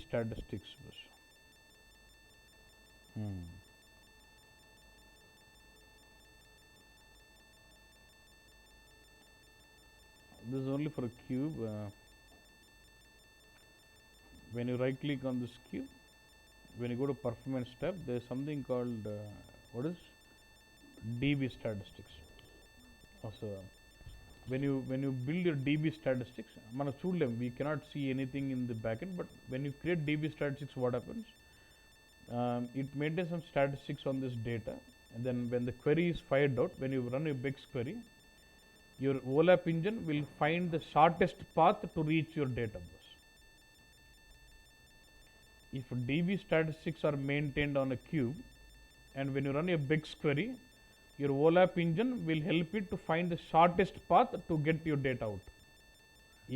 statistics was. This is only for a cube. When you right click on this cube, when you go to performance tab, there is something called what is DB statistics. Also, when you build your DB statistics, we cannot see anything in the backend. But when you create DB statistics, what happens? It maintains some statistics on this data, and then when the query is fired out, when you run a BEX query, your OLAP engine will find the shortest path to reach your database. If DB statistics are maintained on a cube, and when you run a BEX query, your OLAP engine will help it to find the shortest path to get your data out.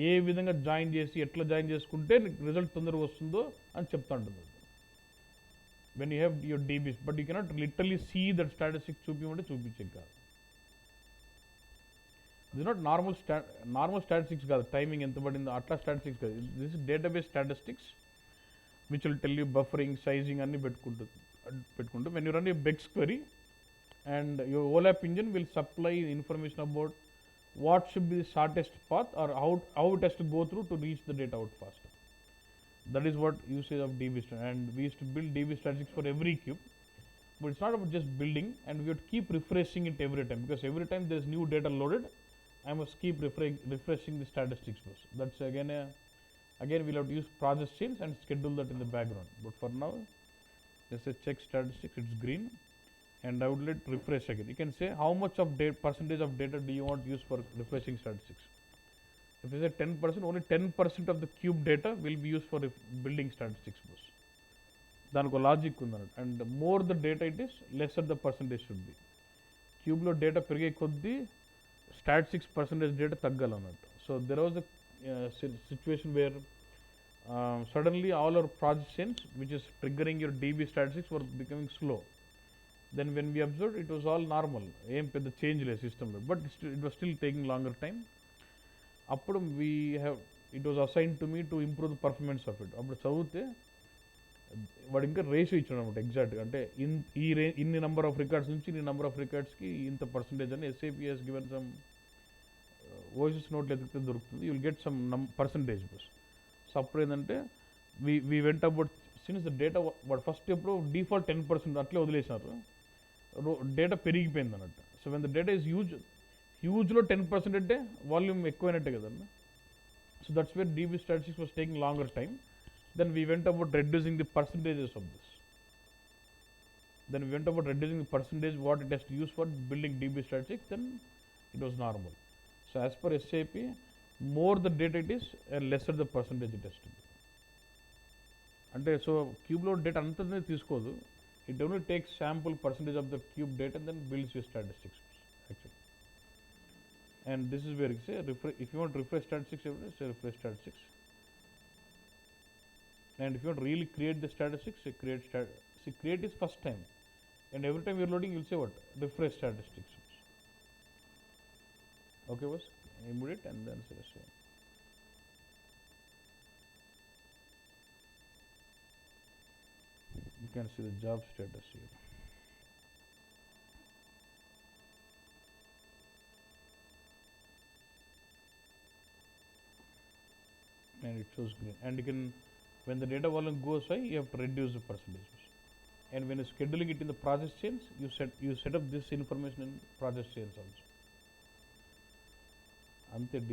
ఏ విధంగా join చేసి ఎట్లా join చేసుకుంటే result తొందరగా వస్తుందో అని చెప్తా ఉంటుంది. When you have your DBs, but you cannot literally see that statistics చూపించమంటే చూపించేది కాదు. This is not normal statistics కాదు, టైమింగ్ ఎంత పడిందో అట్లా స్టాటిస్టిక్స్ కాదు. This is database statistics which will tell you buffering, sizing అన్ని పెట్టుకుంటూ when you run a BEX query, and your OLAP engine will supply information about what should be the shortest path or how it has to go through to reach the data out faster. That is what usage of DB statistics. And we used to build DB statistics for every cube, but it's not about just building, and we have to keep refreshing it every time, because every time there is new data loaded, I must keep refreshing the statistics first. That's again we'll have to use process chains and schedule that in the background. But for now, just say check statistics, it's green, and I would let refresh again. You can say how much of percentage of data do you want to use for refreshing statistics. If you say 10%, only 10% of the cube data will be used for building statistics. దానికి logic ఉందన్నట్టు. And more the data it is, lesser the percentage should be. క్యూబ్లో data పెరిగే కొద్దీ statistics percentage data తగ్గాలన్నట్టు. So there was a situation where suddenly all our project chains which is triggering your DB statistics were becoming slow. Then when we observed, it was all normal, ఏం పెద్ద change లేదు సిస్టంలో, but it was still taking longer time. అప్పుడు it was assign to me to improve the performance of it. అప్పుడు చదివితే వాడు ఇంకా ratio ఇచ్చాడు అనమాట ఎగ్జాక్ట్గా, అంటే ఇన్ని నెంబర్ ఆఫ్ రికార్డ్స్ నుంచి ఇన్ని నెంబర్ ఆఫ్ రికార్డ్స్కి ఇంత పర్సంటేజ్ అని SAP has given some OSS నోట్లు ఎదిగితే దొరుకుతుంది, you will get some percentage. So అప్పుడు ఏంటంటే we went about, since the data వాడు ఫస్ట్ ఎప్పుడు డిఫాల్ట్ 10% అట్లే వదిలేసినారు, డేటా పెరిగిపోయింది అన్నట్టు. So when the data is హ్యూజ్లో 10% అంటే వాల్యూమ్ ఎక్కువైనట్టే కదన్నా. So that's where DB statistics was taking longer time. Then we went about reducing the percentages of this. Then we went about reducing the percentage what it has to use for building DB statistics, then it was normal. So as per SAP, more the data it is, lesser the percentage it has to be. అంటే so క్యూబ్లో data అంతా తీసుకోదు, it only takes sample percentage of the cube data and then builds your statistics actually. And this is where say if you want to refresh statistics every day, say refresh statistics. And if you want to really create the statistics, say create is first time, and every time you're loading, you'll say what? Refresh statistics. Okay, boss? Immediate and then say same. You can see the job status here. And it shows green. And you can, when the data volume goes high, you have to reduce the percentages. And when you're scheduling it in the process chains, you set up this information in process chains also. అంతే.